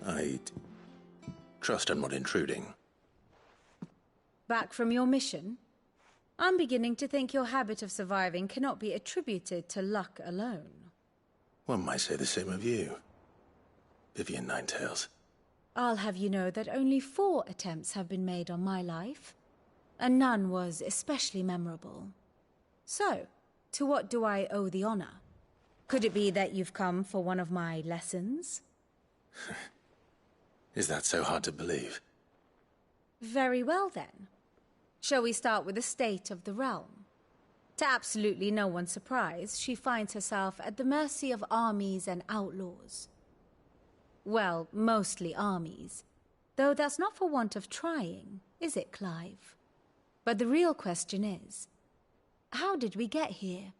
I trust I'm not intruding. Back from your mission? I'm beginning to think your habit of surviving cannot be attributed to luck alone. One might say the same of you, Vivian Ninetails. I'll have you know that only 4 attempts have been made on my life, and none was especially memorable. So, to what do I owe the honor? Could it be that you've come for one of my lessons? Is that so hard to believe? Very well then. Shall we start with the state of the realm? To absolutely no one's surprise, she finds herself at the mercy of armies and outlaws. Well, mostly armies. Though that's not for want of trying, is it, Clive? But the real question is, how did we get here?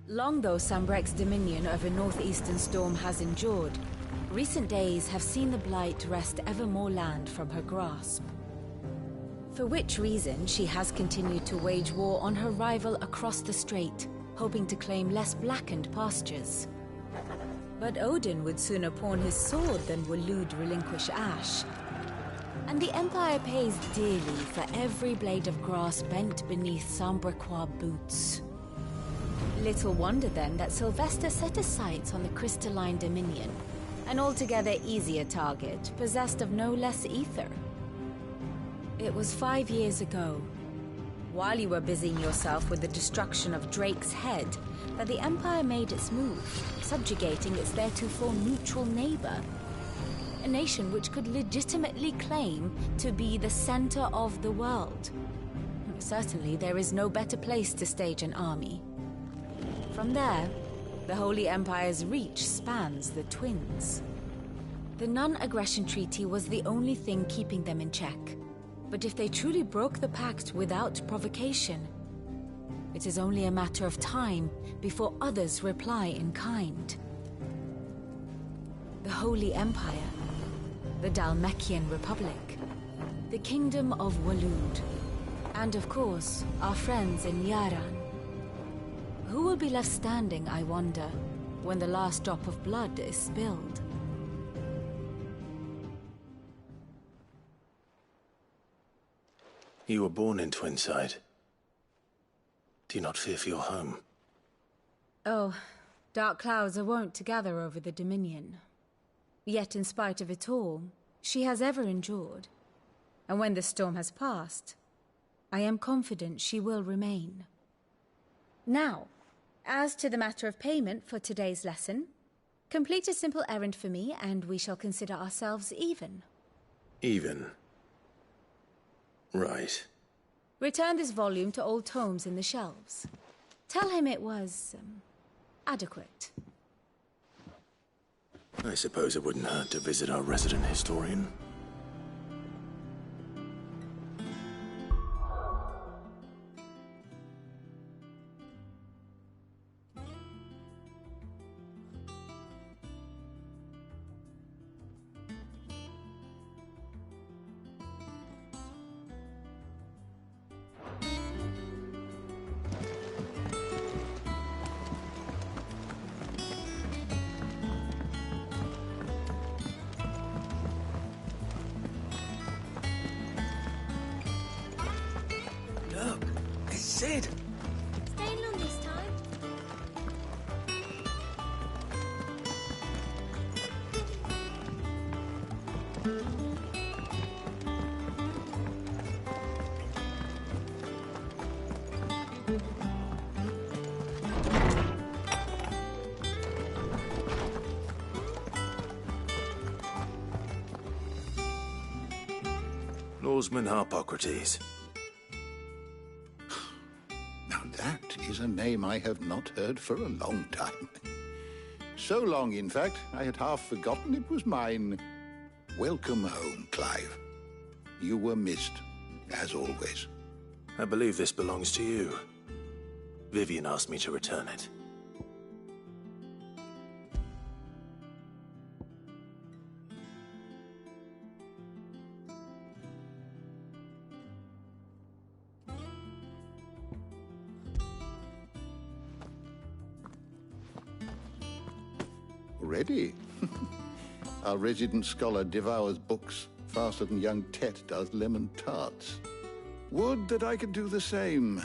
Long though Sambrek's dominion over northeastern Storm has endured, recent days have seen the Blight wrest ever more land from her grasp. For which reason she has continued to wage war on her rival across the strait, hoping to claim less blackened pastures. But Odin would sooner pawn his sword than Waloed relinquish Ash. And the Empire pays dearly for every blade of grass bent beneath Sambrequois boots. Little wonder then that Sylvester set his sights on the crystalline dominion, an altogether easier target, possessed of no less ether. It was 5 years ago, while you were busying yourself with the destruction of Drake's head, that the Empire made its move, subjugating its theretofore neutral neighbor. A nation which could legitimately claim to be the center of the world. Certainly there is no better place to stage an army. From there, the Holy Empire's reach spans the Twins. The non-aggression treaty was the only thing keeping them in check. But if they truly broke the pact without provocation, it is only a matter of time before others reply in kind. The Holy Empire, the Dhalmekian Republic, the Kingdom of Waloed, and of course, our friends in Yaran. Who will be left standing, I wonder, when the last drop of blood is spilled? You were born in Twinside. Do you not fear for your home? Oh, dark clouds are wont to gather over the Dominion. Yet in spite of it all, she has ever endured. And when the storm has passed, I am confident she will remain. Now, as to the matter of payment for today's lesson, complete a simple errand for me and we shall consider ourselves even. Even? Right. Return this volume to old tomes in the shelves. Tell him it was, adequate. I suppose it wouldn't hurt to visit our resident historian. Look, it's Sid. Staying long this time? Lawsman Harpocrates. Now that is a name I have not heard for a long time. So long, in fact, I had half forgotten it was mine. Welcome home, Clive. You were missed, as always. I believe this belongs to you. Vivian asked me to return it. Ready? Our resident scholar devours books faster than young Tet does lemon tarts. Would that I could do the same.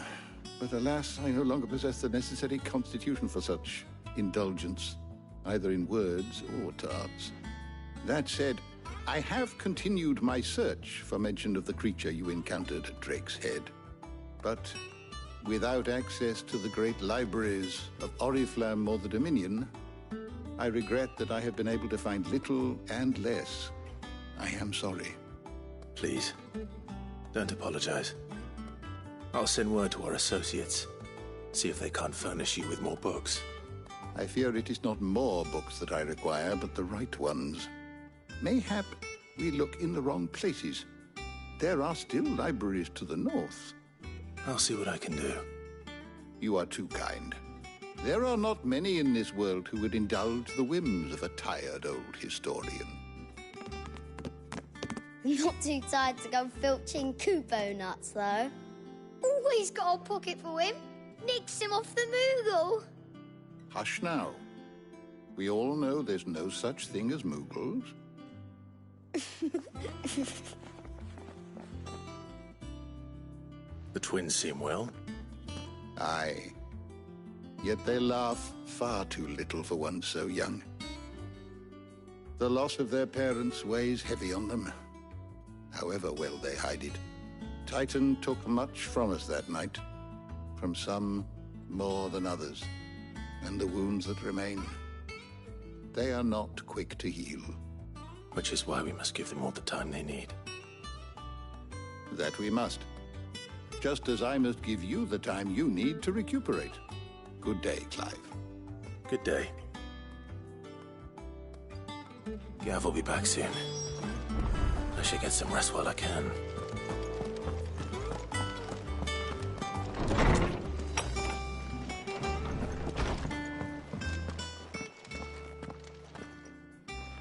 But alas, I no longer possess the necessary constitution for such indulgence, either in words or tarts. That said, I have continued my search for mention of the creature you encountered at Drake's Head. But without access to the great libraries of Oriflamme or the Dominion, I regret that I have been able to find little and less. I am sorry. Please, don't apologize. I'll send word to our associates. See if they can't furnish you with more books. I fear it is not more books that I require, but the right ones. Mayhap we look in the wrong places. There are still libraries to the north. I'll see what I can do. You are too kind. There are not many in this world who would indulge the whims of a tired old historian. Not too tired to go filching Kupo nuts, though. Always got a pocket for him. Nicks him off the Moogle. Hush now. We all know there's no such thing as Moogles. The twins seem well. Aye. Yet they laugh far too little for one so young. The loss of their parents weighs heavy on them, however well they hide it. Titan took much from us that night, from some more than others, and the wounds that remain, they are not quick to heal. Which is why we must give them all the time they need. That we must. Just as I must give you the time you need to recuperate. Good day, Clive. Good day. Gav will be back soon. I should get some rest while I can.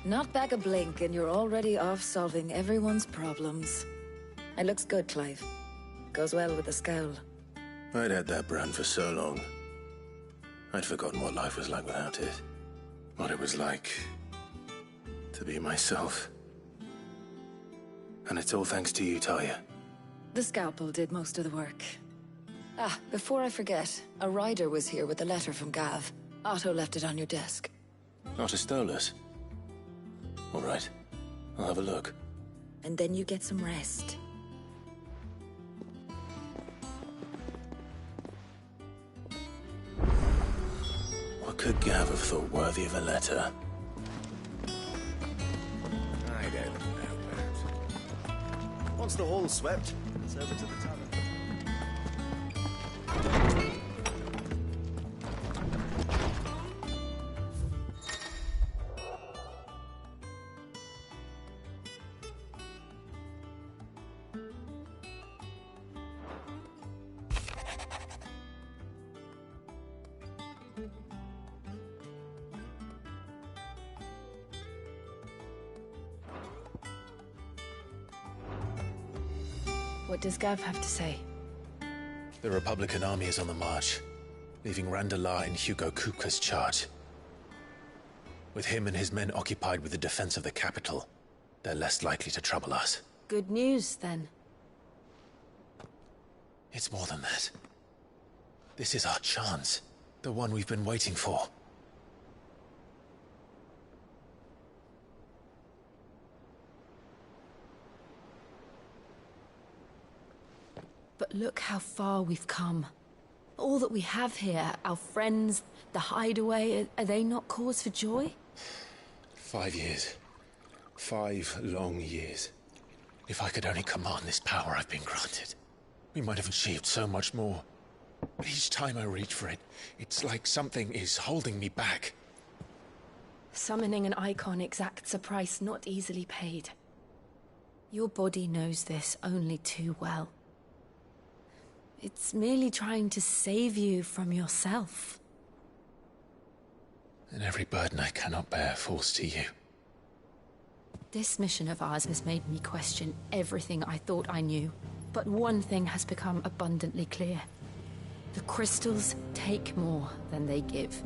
Not back a blink and you're already off solving everyone's problems. It looks good, Clive. Goes well with the scowl. I'd had that brand for so long. I'd forgotten what life was like without it. What it was like to be myself. And it's all thanks to you, Talia. The scalpel did most of the work. Ah, before I forget, a rider was here with a letter from Gav. Otto left it on your desk. Not a Stolas. All right. I'll have a look. And then you get some rest. What could Gav have thought worthy of a letter? I don't know, Bert. Once the hall's swept, it's over to the tavern. What does Gav have to say? The Republican army is on the march, leaving Randalar in Hugo Kupka's charge. With him and his men occupied with the defense of the capital, they're less likely to trouble us. Good news, then. It's more than that. This is our chance. The one we've been waiting for. But look how far we've come. All that we have here, our friends, the hideaway, are they not cause for joy? 5 years. 5 long years. If I could only command this power I've been granted, we might have achieved so much more. But each time I reach for it, it's like something is holding me back. Summoning an icon exacts a price not easily paid. Your body knows this only too well. It's merely trying to save you from yourself. And every burden I cannot bear falls to you. This mission of ours has made me question everything I thought I knew. But one thing has become abundantly clear. The crystals take more than they give.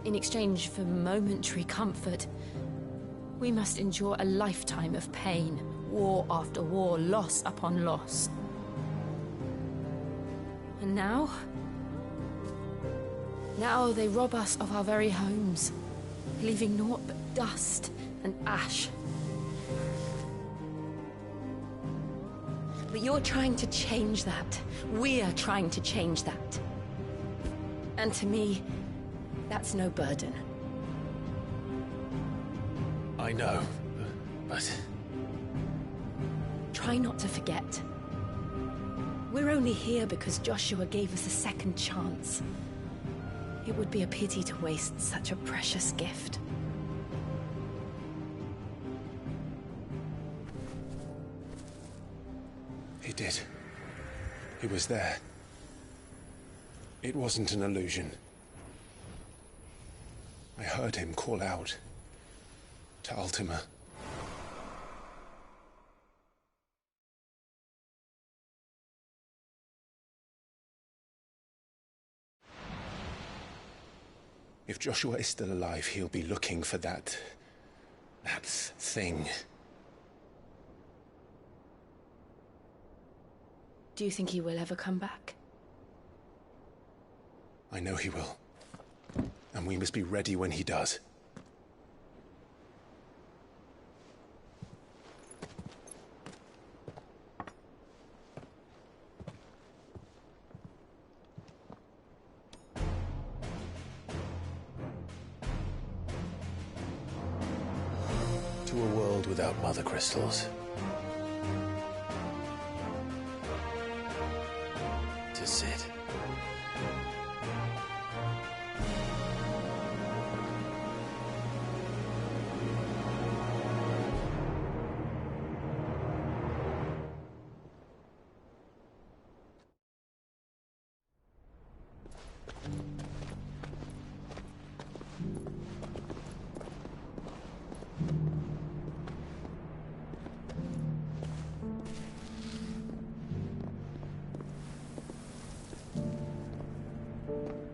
In exchange for momentary comfort, we must endure a lifetime of pain, war after war, loss upon loss. And now? Now they rob us of our very homes, leaving naught but dust and ash. But you're trying to change that. We're trying to change that. And to me, that's no burden. I know, but... Try not to forget. We're only here because Joshua gave us a second chance. It would be a pity to waste such a precious gift. He did. He was there. It wasn't an illusion. I heard him call out to Ultima. If Joshua is still alive, he'll be looking for that thing. Do you think he will ever come back? I know he will. And we must be ready when he does. To a world without mother crystals. To Sid.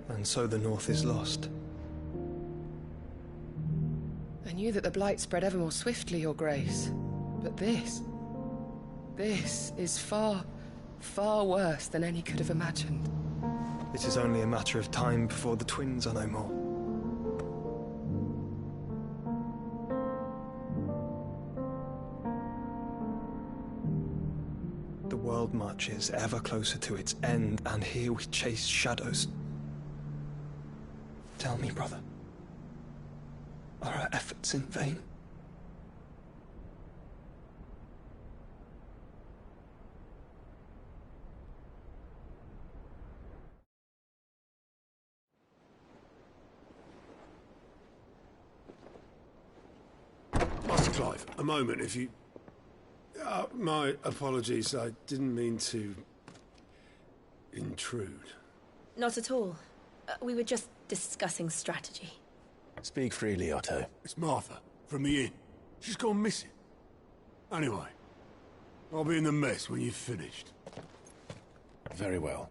And so the North is lost. I knew that the Blight spread ever more swiftly, Your Grace. But this is far, far worse than any could have imagined. It is only a matter of time before the twins are no more. The world marches ever closer to its end, and here we chase shadows. Tell me, brother, are our efforts in vain? Master Clive, a moment, if you... my apologies, I didn't mean to... intrude. Not at all. We were just discussing strategy. Speak freely, Otto. It's Martha, from the inn. She's gone missing. Anyway, I'll be in the mess when you've finished. Very well.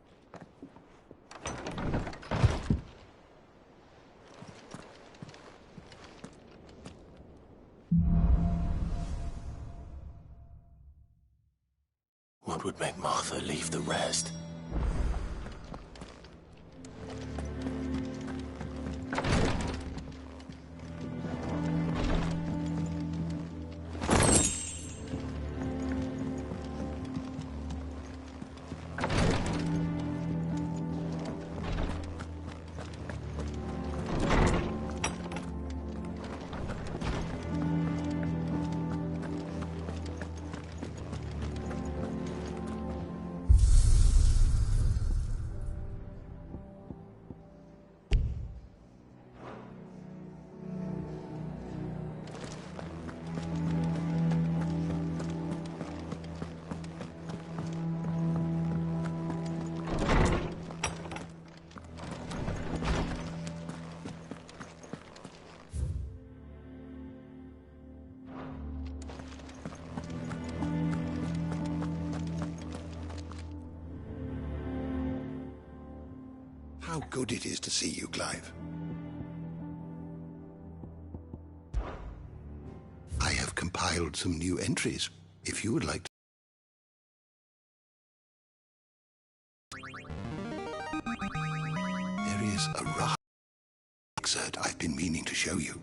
What would make Martha leave the rest? How good it is to see you, Clive. compiled some new entries, if you would like to. There is a rough excerpt I've been meaning to show you.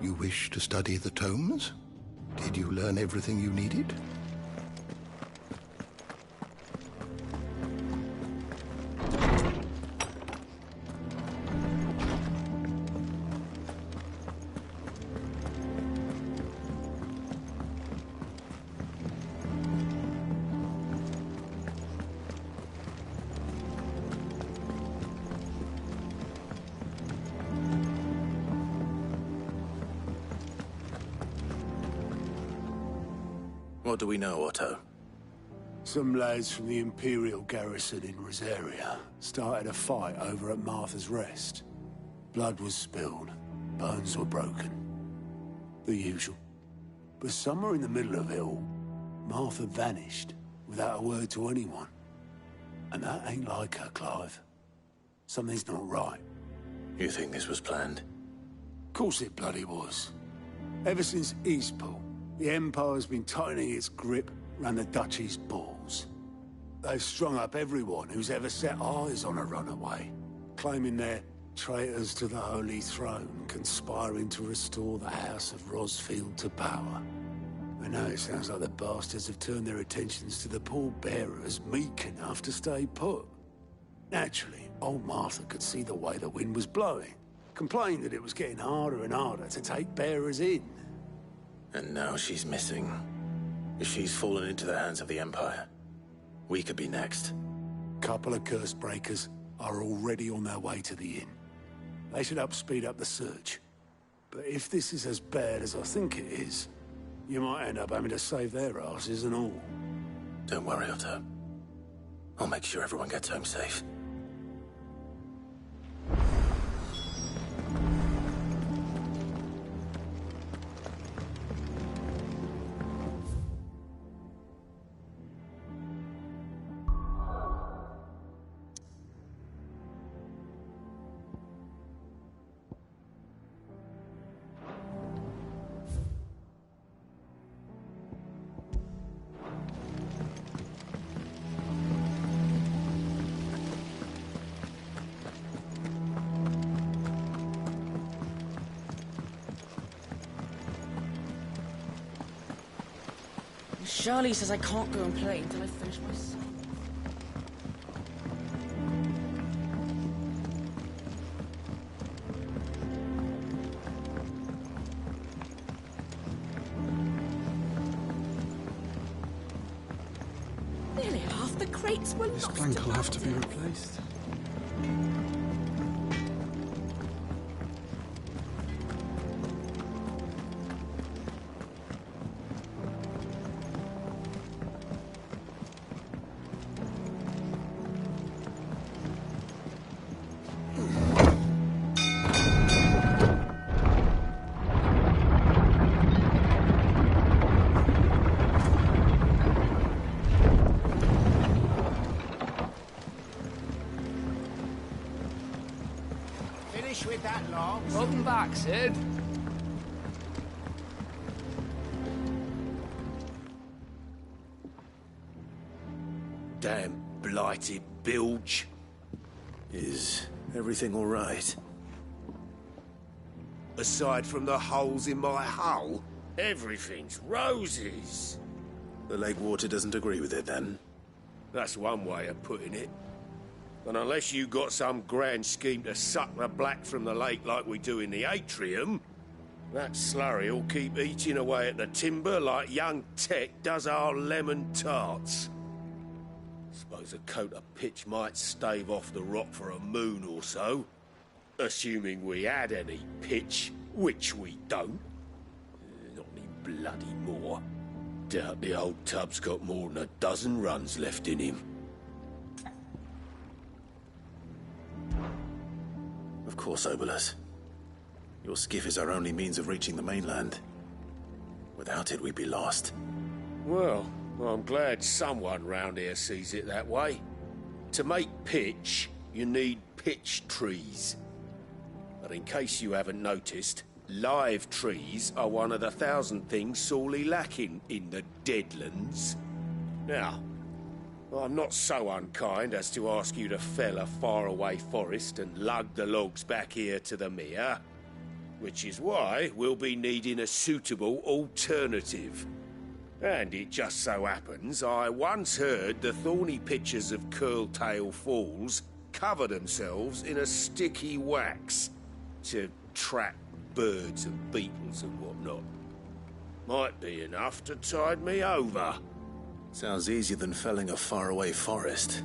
You wish to study the tomes? Did you learn everything you needed? What do we know, Otto? Some lads from the Imperial garrison in Rosaria started a fight over at Martha's Rest. Blood was spilled, bones were broken. The usual. But somewhere in the middle of it all, Martha vanished without a word to anyone. And that ain't like her, Clive. Something's not right. You think this was planned? Of course it bloody was. Ever since Eastpool, the Empire's been tightening its grip round the Duchy's balls. They've strung up everyone who's ever set eyes on a runaway, claiming they're traitors to the Holy Throne, conspiring to restore the House of Rosfield to power. And now it sounds like the bastards have turned their attentions to the pallbearers meek enough to stay put. Naturally, old Martha could see the way the wind was blowing, complained that it was getting harder and harder to take bearers in. And now she's missing. If she's fallen into the hands of the Empire, we could be next. Couple of curse breakers are already on their way to the inn. They should speed up the search. But if this is as bad as I think it is, you might end up having to save their asses and all. Don't worry, Otto. I'll make sure everyone gets home safe. Charlie says I can't go and play until I finish my song. Nearly half the crates were This lost. plank will have to be replaced. finished with that lot? Welcome back, Sid. Damn blighted bilge. Is everything all right? Aside from the holes in my hull, everything's roses. The lake water doesn't agree with it, then? That's one way of putting it. And unless you got some grand scheme to suck the black from the lake like we do in the atrium, that slurry'll keep eating away at the timber like young Tech does our lemon tarts. Suppose a coat of pitch might stave off the rock for a moon or so. Assuming we had any pitch, which we don't. Not any bloody more. Doubt the old tub's got more than a dozen runs left in him. Of course, Obolus. Your skiff is our only means of reaching the mainland. Without it, we'd be lost. Well, I'm glad someone round here sees it that way. To make pitch, you need pitch trees. But in case you haven't noticed, live trees are one of the 1,000 things sorely lacking in the Deadlands. Now, I'm not so unkind as to ask you to fell a faraway forest and lug the logs back here to the mere, which is why we'll be needing a suitable alternative. And it just so happens I once heard the thorny pitchers of Curltail Falls cover themselves in a sticky wax to trap birds and beetles and whatnot. Might be enough to tide me over. Sounds easier than felling a faraway forest.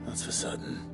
That's for certain.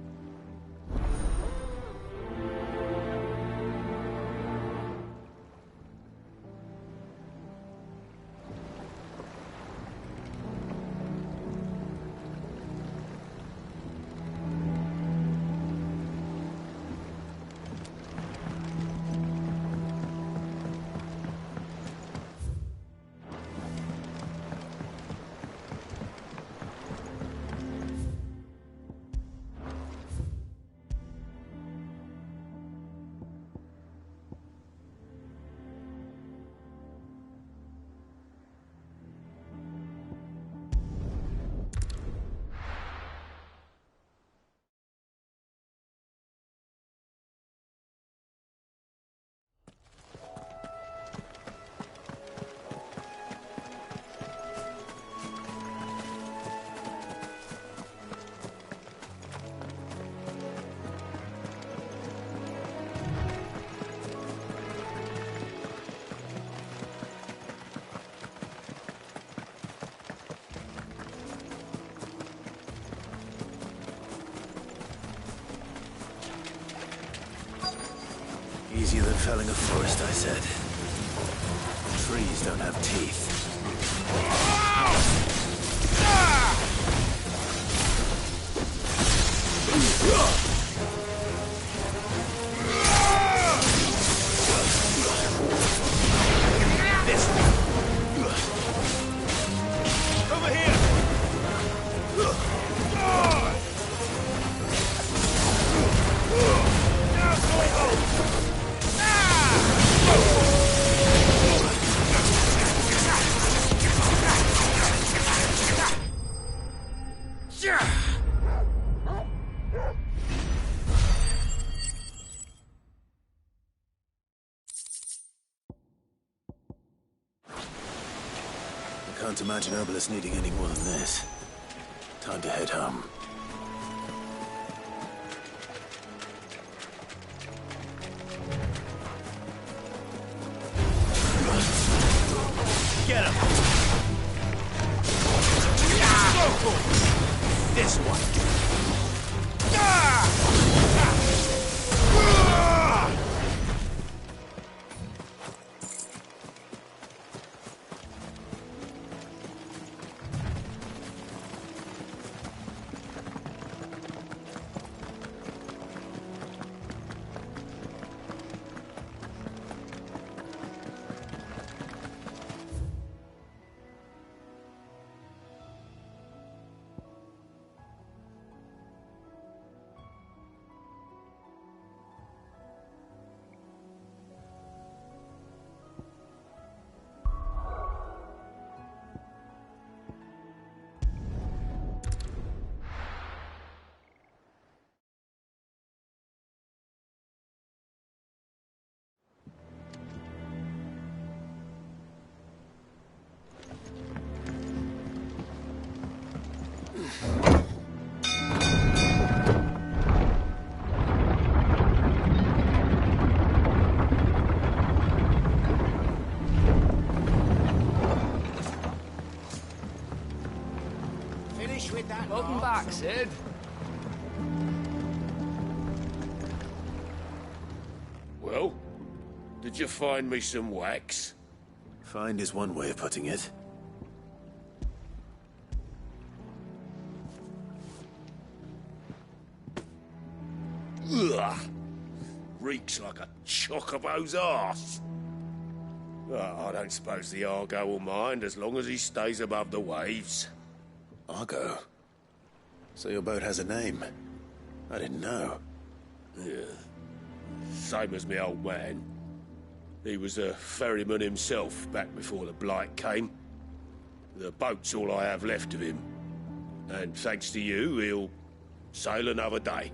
Easier than felling a forest, I said. Trees don't have teeth. This one. Over here! Now going home! I can't imagine Obolus needing any more than this. Time to head home. Get him! Go for it! This one! Sid? Well, did you find me some wax? Find is one way of putting it. Ugh! Reeks like a chocobo's arse. I don't suppose the Argo will mind as long as he stays above the waves. Argo? So your boat has a name? I didn't know. Yeah. Same as me old man. He was a ferryman himself back before the Blight came. The boat's all I have left of him. And thanks to you, he'll sail another day.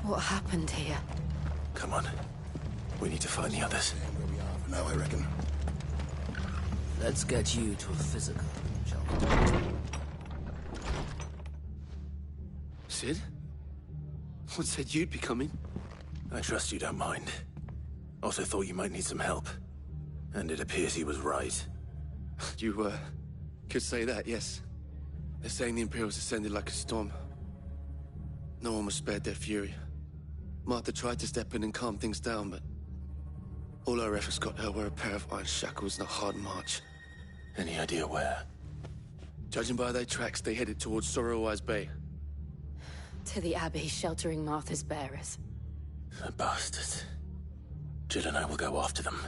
What happened here? Come on. We need to find the others. Where we are for now, I reckon. Let's get you to a physical, shall we? Sid? What said you'd be coming? I trust you don't mind. Also thought you might need some help. And it appears he was right. You, could say that, yes. They're saying the Imperials descended like a storm. No one was spared their fury. Martha tried to step in and calm things down, but all her efforts got her were a pair of iron shackles and a hard march. Any idea where? Judging by their tracks, they headed towards Sorrowwise Bay. To the Abbey sheltering Martha's bearers. The bastards. Jill and I will go after them.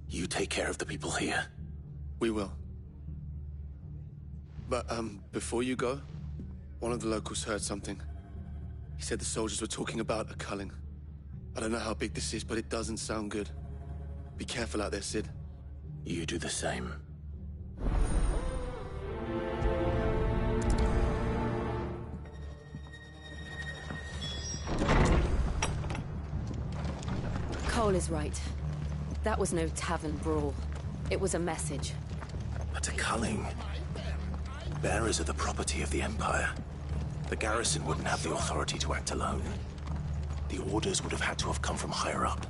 You take care of the people here. We will. But, before you go, one of the locals heard something. He said the soldiers were talking about a culling. I don't know how big this is, but it doesn't sound good. Be careful out there, Sid. You do the same. Cole is right. That was no tavern brawl. It was a message. But a culling. Bearers are the property of the Empire. The garrison wouldn't have the authority to act alone. The orders would have had to have come from higher up.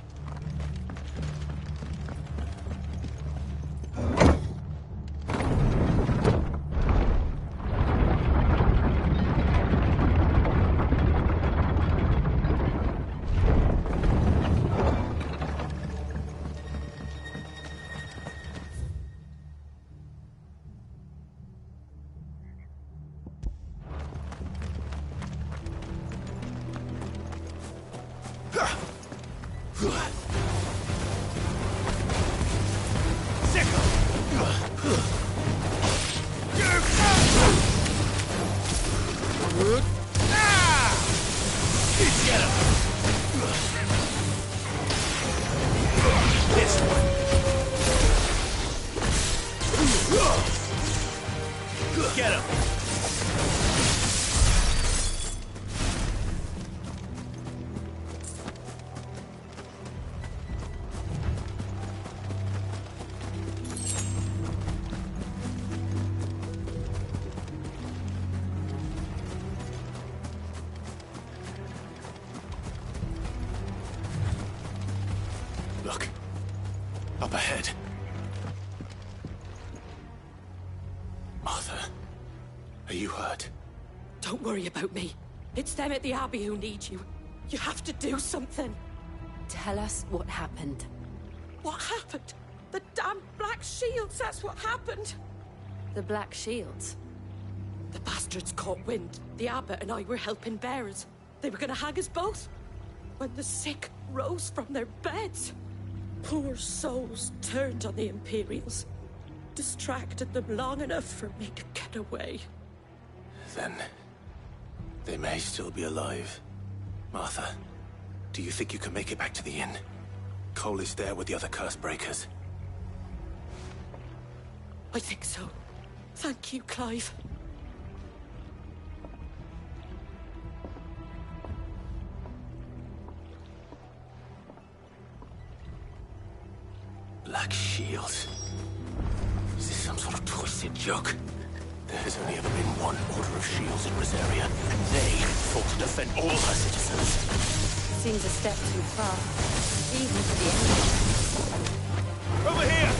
Get him! Look. Up ahead. Martha, are you hurt? Don't worry about me. It's them at the Abbey who need you. You have to do something. Tell us what happened. What happened? The damn Black Shields, that's what happened. The Black Shields? The bastards caught wind. The Abbot and I were helping bearers. They were gonna hang us both. When the sick rose from their beds, poor souls turned on the Imperials. Distracted them long enough for me to get away. Then, They may still be alive. Martha, do you think you can make it back to the inn? Cole is there with the other curse breakers. I think so. Thank you, Clive. Black shields. Is this some sort of twisted joke? There has only ever been one order of shields in Rosaria, and they fought to defend all her citizens. Seems a step too far, even for the enemy. Over here!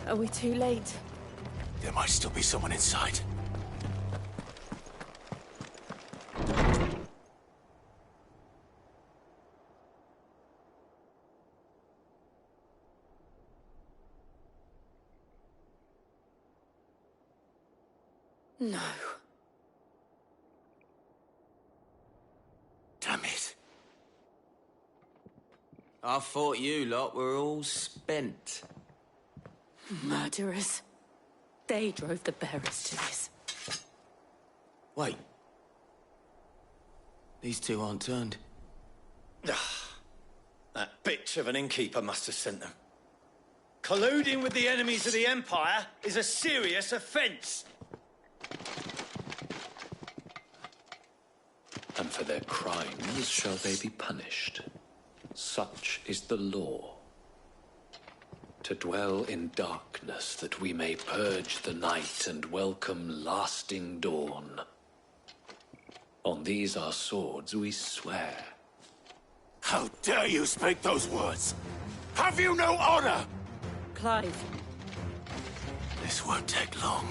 Are we too late? There might still be someone inside. No. Damn it. I thought you lot were all spent. Murderers. They drove the bearers to this. Wait. These two aren't turned. That bitch of an innkeeper must have sent them. Colluding with the enemies of the Empire is a serious offence. And for their crimes shall they be punished. Such is the law. To dwell in darkness that we may purge the night and welcome lasting dawn. On these our swords we swear. How dare you speak those words? Have you no honor? Clive. This won't take long.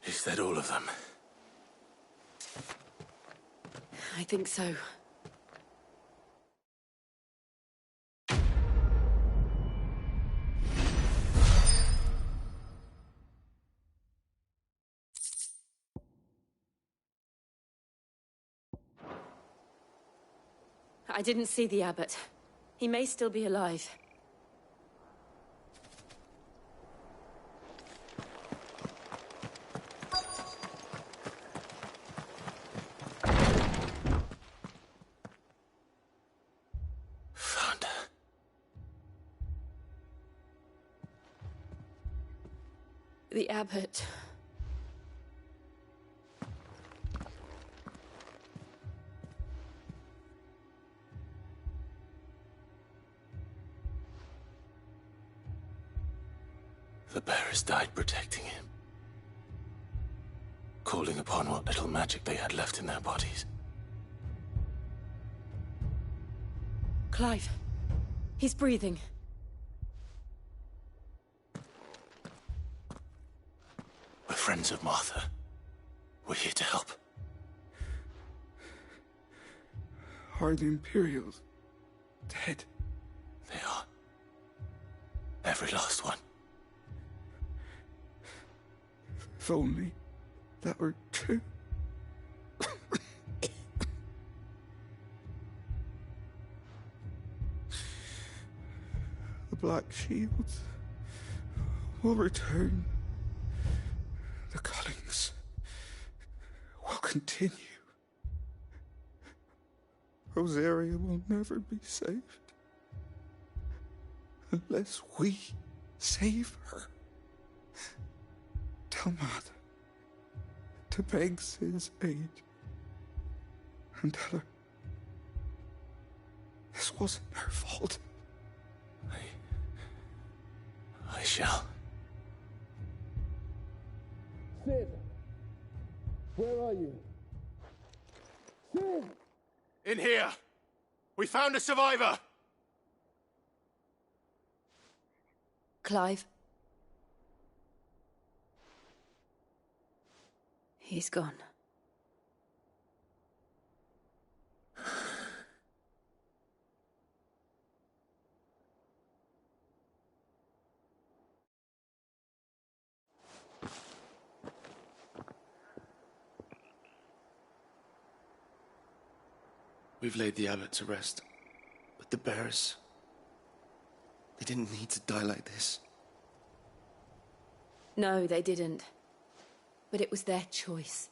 Is that all of them? I think so. I didn't see the abbot. He may still be alive. The abbot. The bearers died protecting him. Calling upon what little magic they had left in their bodies. Clive. He's breathing. We're friends of Martha. We're here to help. Are the Imperials dead? They are. Every last one. If only that were true. The Black Shields will return. The Cullings will continue. Rosaria will never be saved unless we save her. Tell Martha to beg Sid's aid and tell her this wasn't her fault. I shall. Sid! Where are you? Sid! In here! We found a survivor! Clive. He's gone. We've laid the abbot to rest. But the bearers... they didn't need to die like this. No, they didn't. But it was their choice.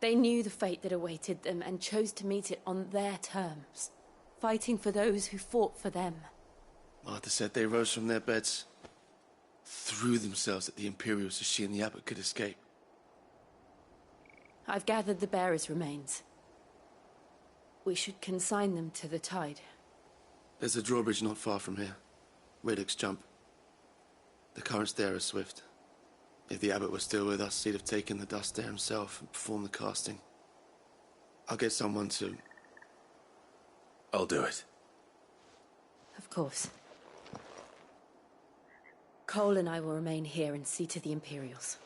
They knew the fate that awaited them and chose to meet it on their terms, fighting for those who fought for them. Martha said they rose from their beds, threw themselves at the Imperials so she and the abbot could escape. I've gathered the bearers' remains. We should consign them to the tide. There's a drawbridge not far from here. Radix Jump. The currents there are swift. If the abbot was still with us, he'd have taken the dust there himself and performed the casting. I'll get someone to... I'll do it. Of course. Cole and I will remain here and see to the Imperials.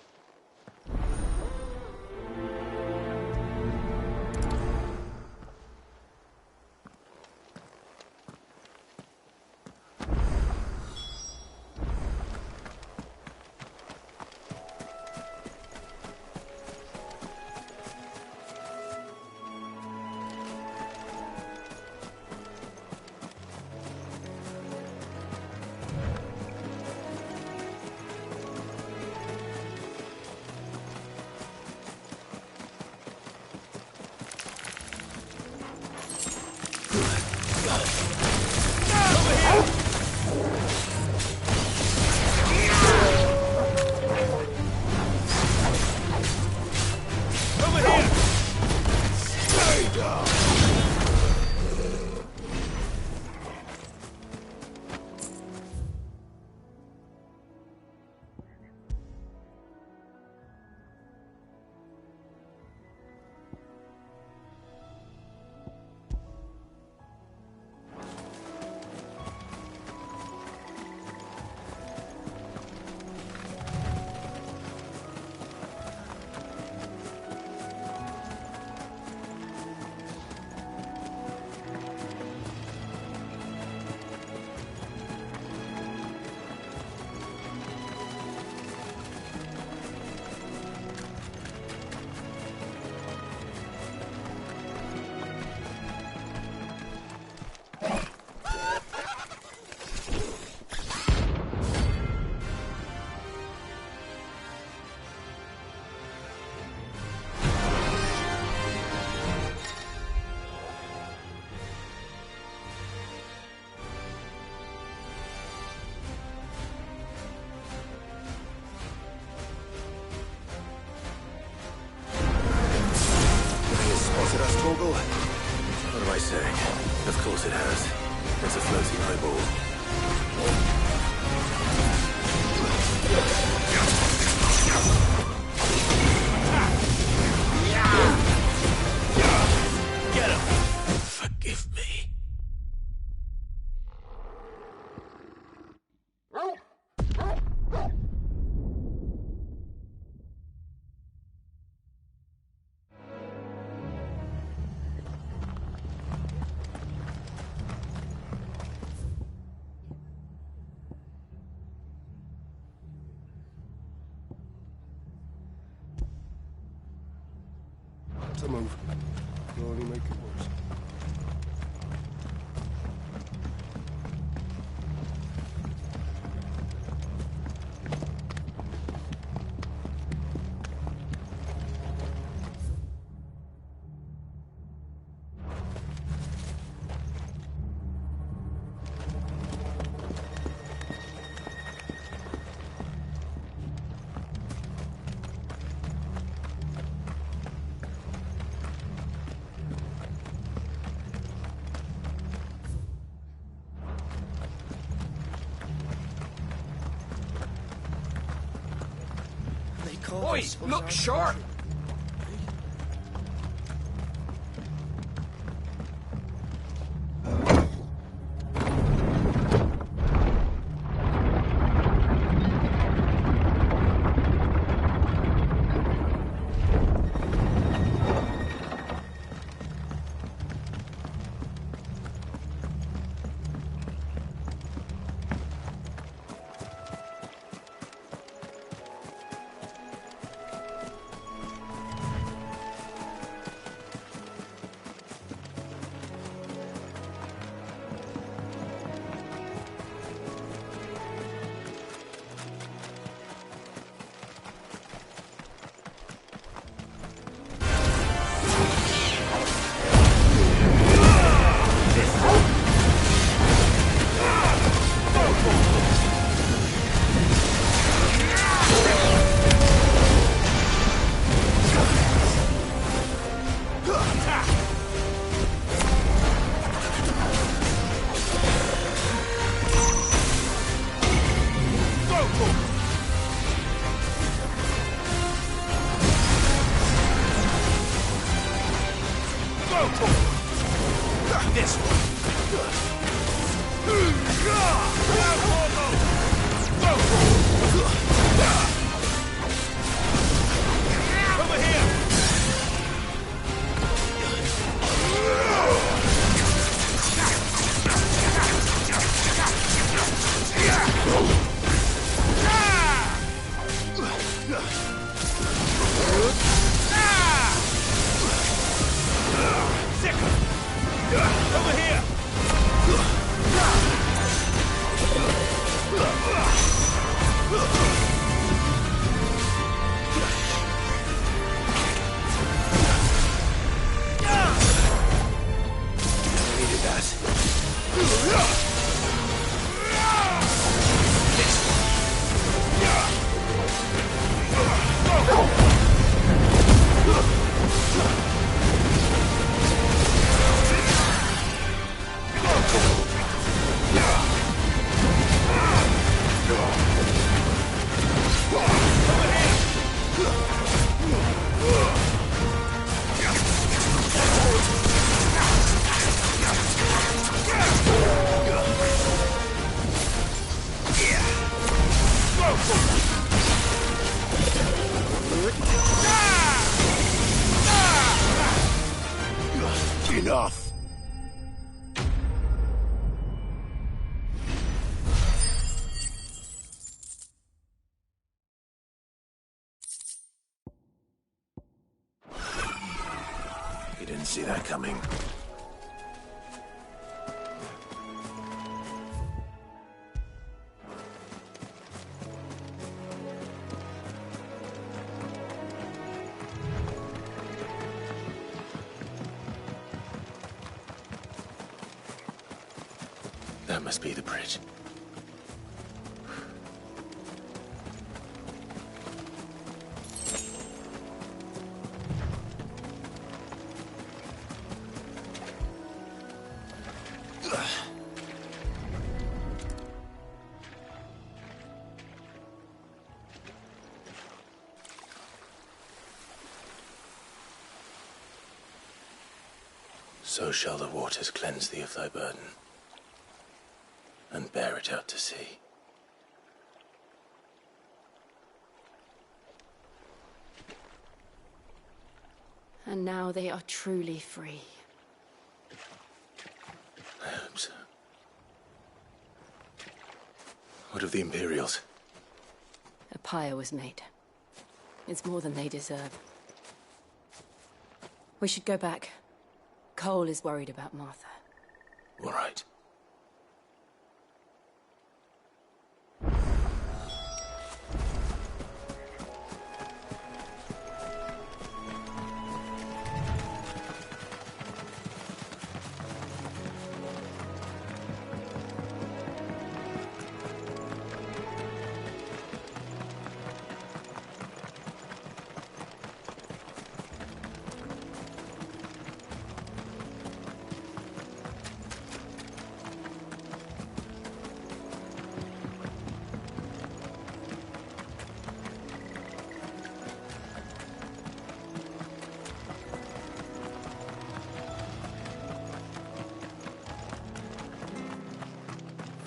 What am I saying? Of course it has. There's a floating eyeball. Get him! Forgive me. To move. You'll only make it worse. Boys, look sharp! This one. Over here. Over here! Needed that. Enough. You didn't see that coming. That must be the bridge. So shall the waters cleanse thee of thy burden, and bear it out to sea. And now they are truly free. I hope so. What of the Imperials? A pyre was made. It's more than they deserve. We should go back. Cole is worried about Martha. All right.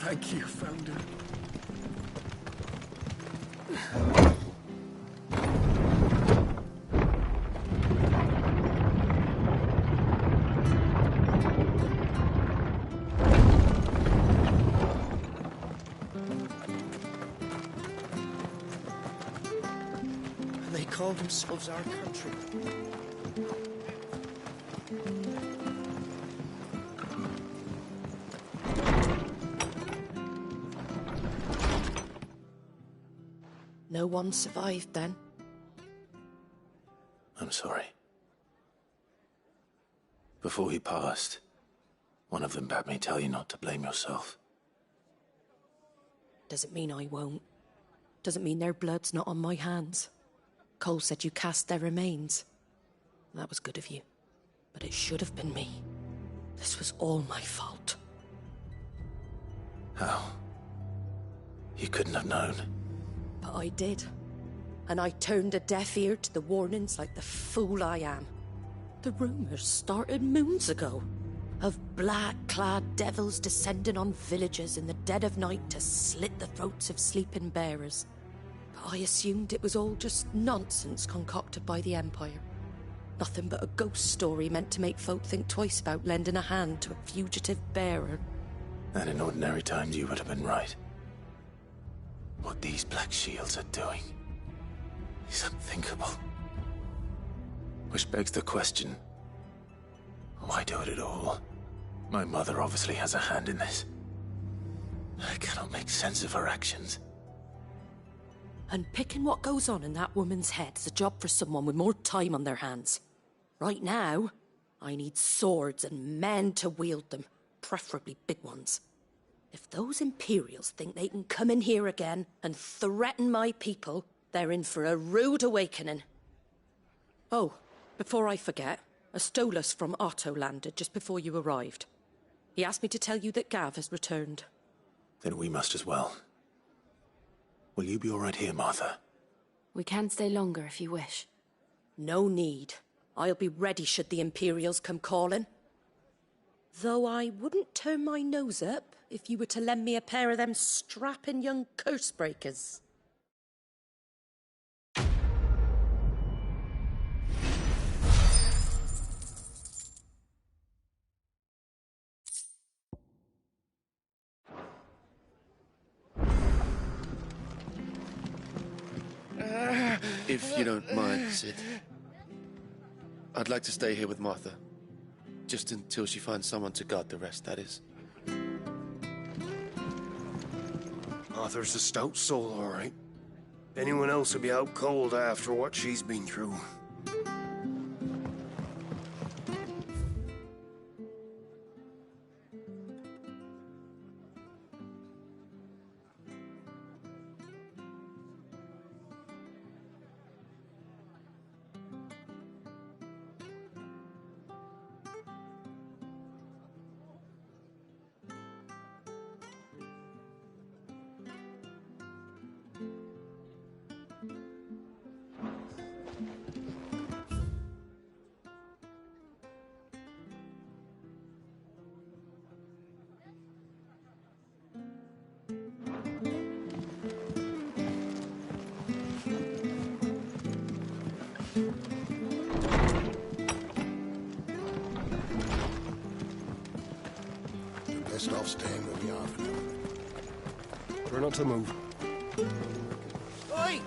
Thank you, Founder. They call themselves our country. No one survived then. I'm sorry. Before he passed, one of them bade me tell you not to blame yourself. Doesn't mean I won't. Doesn't mean their blood's not on my hands. Cole said you cast their remains. That was good of you. But it should have been me. This was all my fault. How? You couldn't have known. But I did. And I turned a deaf ear to the warnings like the fool I am. The rumours started moons ago. Of black-clad devils descending on villages in the dead of night to slit the throats of sleeping bearers. But I assumed it was all just nonsense concocted by the Empire. Nothing but a ghost story meant to make folk think twice about lending a hand to a fugitive bearer. And in ordinary times you would have been right. What these Black Shields are doing is unthinkable. Which begs the question, why do it at all? My mother obviously has a hand in this. I cannot make sense of her actions. And picking what goes on in that woman's head is a job for someone with more time on their hands. Right now, I need swords and men to wield them, preferably big ones. If those Imperials think they can come in here again and threaten my people, they're in for a rude awakening. Oh, before I forget, a Stolas from Otto landed just before you arrived. He asked me to tell you that Gav has returned. Then we must as well. Will you be all right here, Martha? We can stay longer if you wish. No need. I'll be ready should the Imperials come calling. Though I wouldn't turn my nose up if you were to lend me a pair of them strapping young curse-breakers. If you don't mind, Sid. I'd like to stay here with Martha. Just until she finds someone to guard the rest, that is. Arthur's a stout soul, all right. Anyone else would be out cold after what she's been through. Best off staying where we are for now. Try not to move. Oi!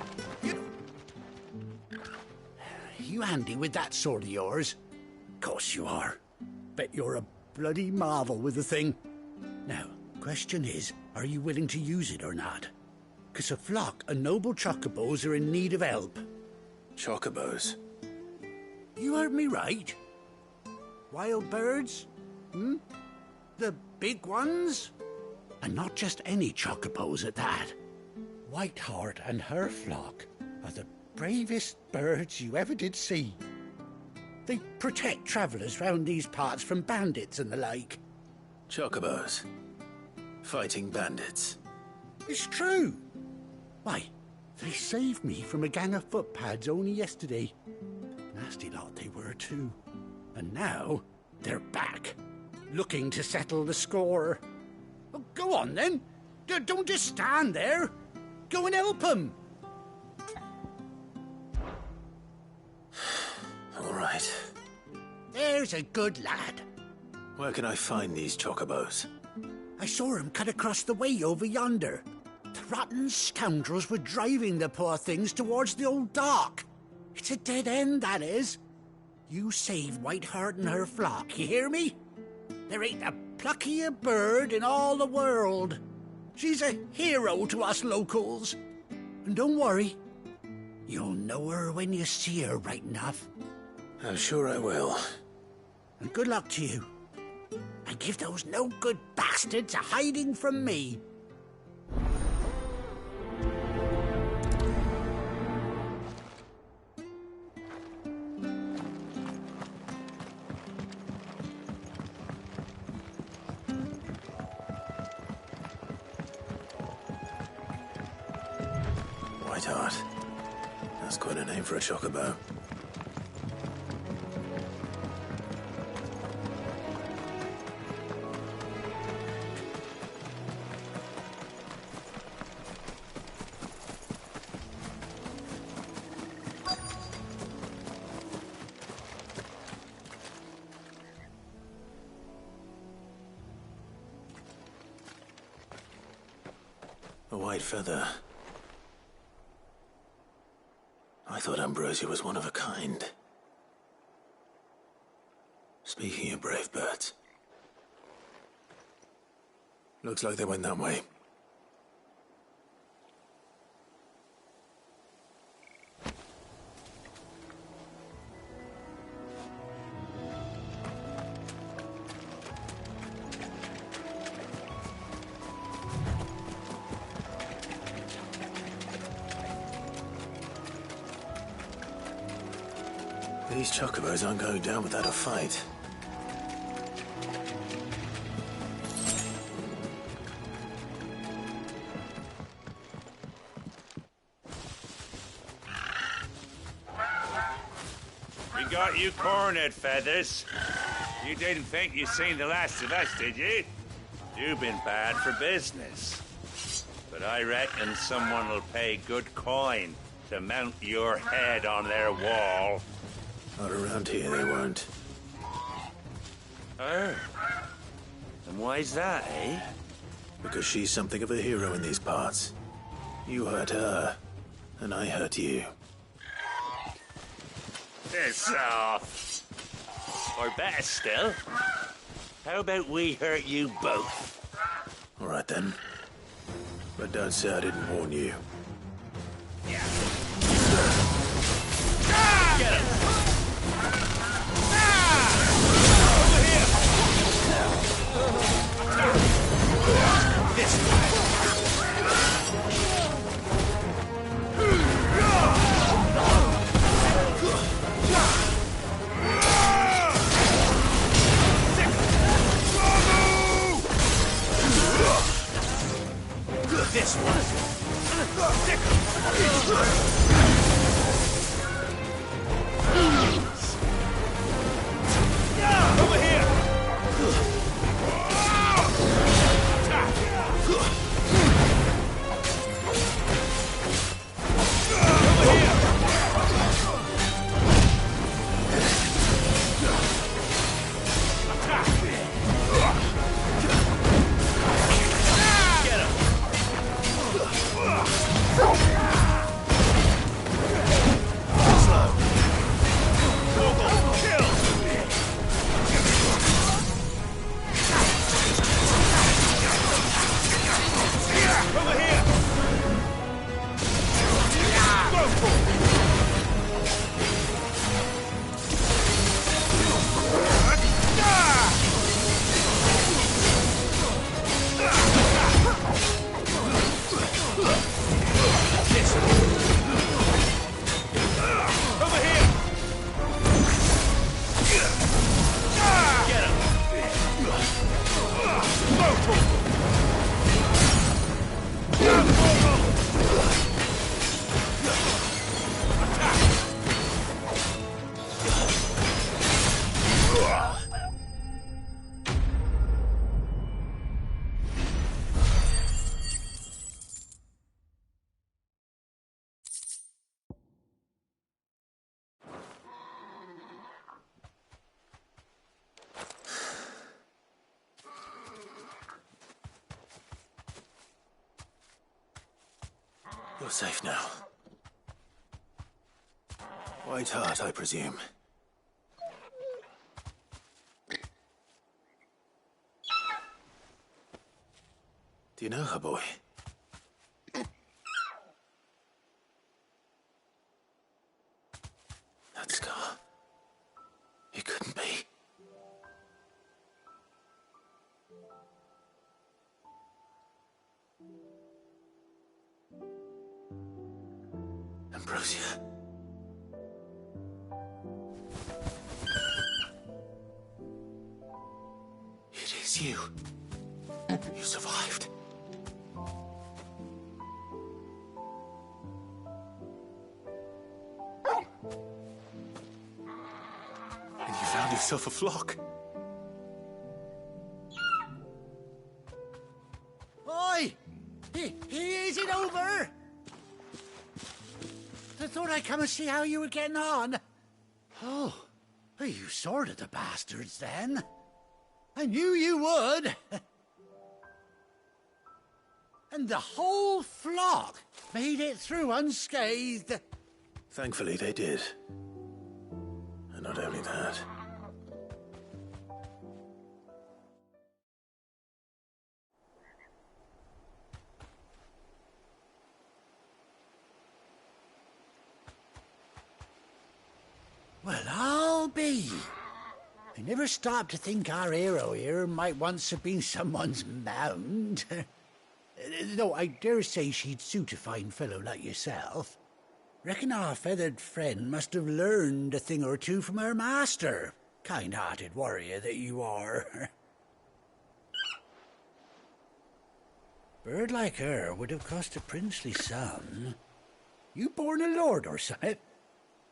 You handy with that sword of yours? Course you are. Bet you're a bloody marvel with the thing. Now, question is, are you willing to use it or not? 'Cause a flock of noble chocobos are in need of help. Chocobos? You heard me right. Wild birds? Hmm? The big ones? And not just any chocobos at that. Whiteheart and her flock are the bravest birds you ever did see. They protect travellers round these parts from bandits and the like. Chocobos? Fighting bandits? It's true. Why, they saved me from a gang of footpads only yesterday. Nasty lot they were too. And now they're back, looking to settle the score. Well, go on then. Don't just stand there. Go and help them. All right. There's a good lad. Where can I find these chocobos? I saw him cut across the way over yonder. The rotten scoundrels were driving the poor things towards the old dock. It's a dead end, that is. You save Whiteheart and her flock, you hear me? There ain't a pluckier bird in all the world. She's a hero to us locals. And don't worry, you'll know her when you see her right enough. I'm sure I will. And good luck to you. And give those no-good bastards a hiding from me. Whiteheart. That's quite a name for a chocobo. A white feather. I thought Ambrosia was one of a kind. Speaking of brave birds. Looks like they went that way. These chocobos aren't going down without a fight. We got you cornered, Feathers. You didn't think you'd seen the last of us, did you? You've been bad for business. But I reckon someone will pay good coin to mount your head on their wall. Not around here, they won't. Oh. And why's that, eh? Because she's something of a hero in these parts. You hurt her, and I hurt you. Piss off. Or better still, how about we hurt you both? All right then. But don't say I didn't warn you. Yeah. Get him! This way. This one. safe now. White Hart, I presume. Do you know her, boy? That scar. It couldn't be. Ambrosia. It is you. You survived. And you found yourself a flock. Oi! Is it over? I thought I'd come and see how you were getting on. Oh, you sorted the bastards then. I knew you would. And the whole flock made it through unscathed. Thankfully, they did. And not only that. Well, I'll be. I never stopped to think our hero here might once have been someone's mount. Though I dare say she'd suit a fine fellow like yourself. Reckon our feathered friend must have learned a thing or two from her master. Kind-hearted warrior that you are. Bird like her would have cost a princely sum. You born a lord or something?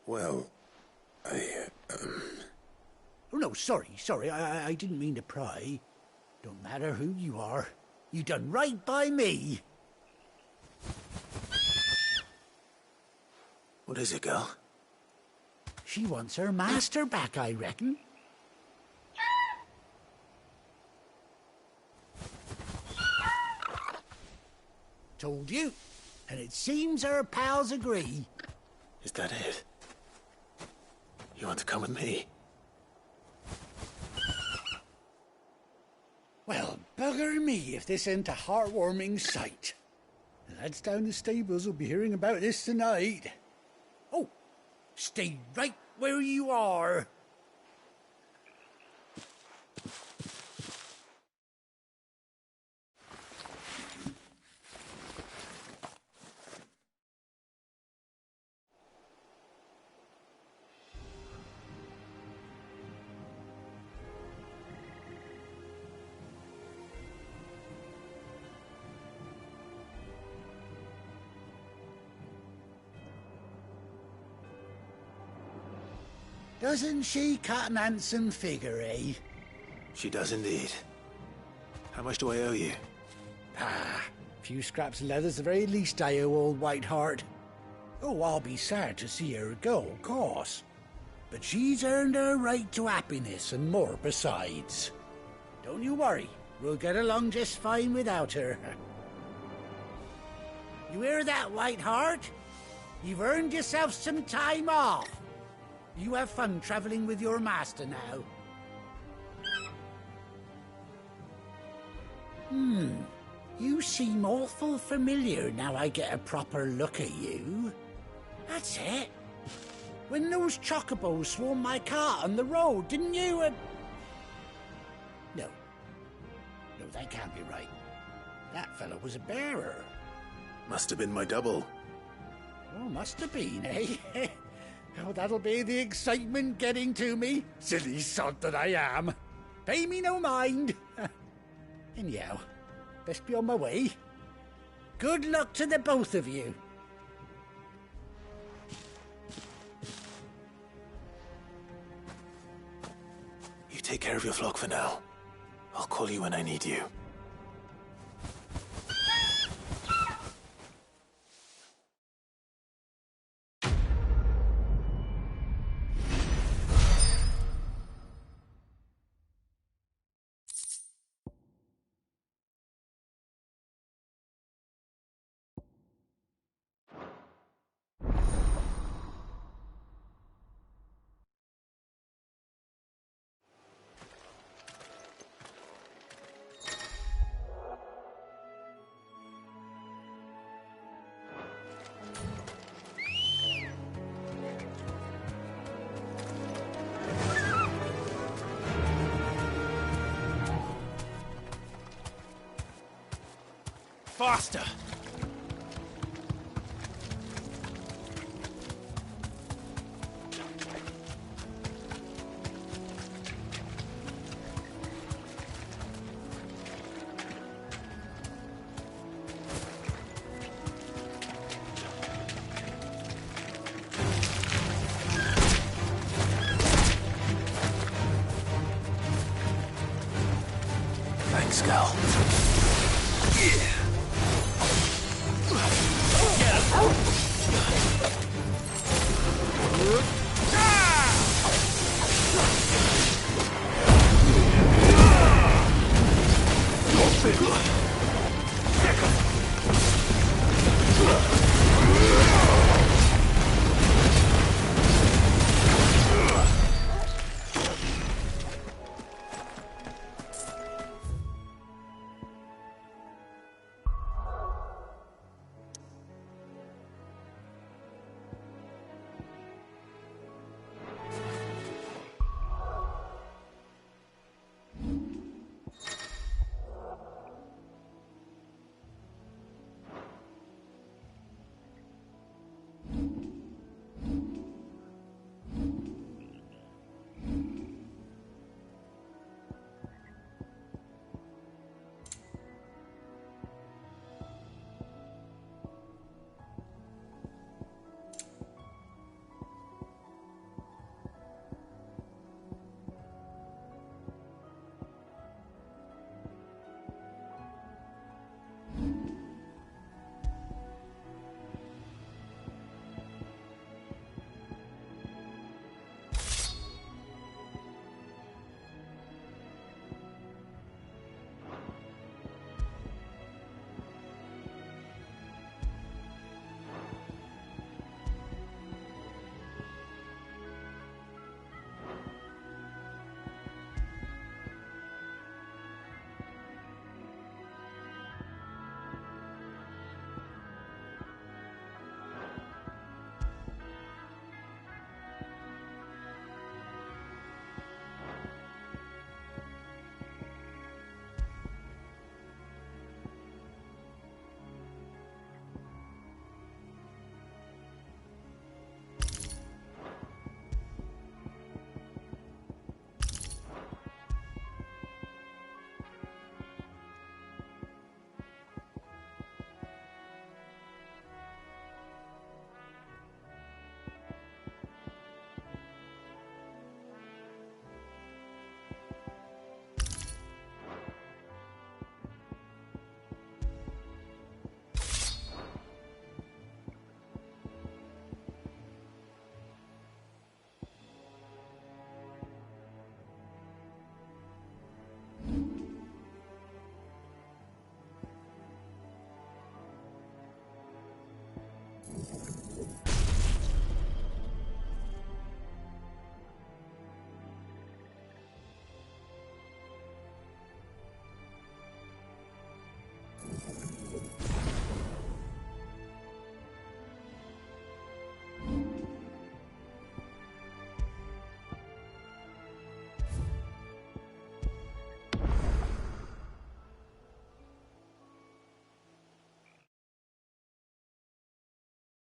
Well, Oh, no, sorry. I didn't mean to pry. Don't matter who you are. You done right by me. What is it, girl? She wants her master back, I reckon. Told you. And it seems her pals agree. Is that it? You want to come with me? Well, bugger me if this ain't a heartwarming sight. The lads down the stables will be hearing about this tonight. Oh, stay right where you are. Doesn't she cut an handsome figure, eh? She does indeed. How much do I owe you? A few scraps of leather's the very least I owe old White Hart. Oh, I'll be sad to see her go, of course. But she's earned her right to happiness and more besides. Don't you worry, we'll get along just fine without her. You hear that, White Hart? You've earned yourself some time off. You have fun traveling with your master now. You seem awful familiar now I get a proper look at you. That's it. When those chocobos swarmed my cart on the road, didn't you? No, that can't be right. That fellow was a bearer. Must have been my double. Oh, must have been, eh? Oh, that'll be the excitement getting to me. Silly sod that I am. Pay me no mind. Anyhow, best be on my way. Good luck to the both of you. You take care of your flock for now. I'll call you when I need you. faster! Thanks, Gal.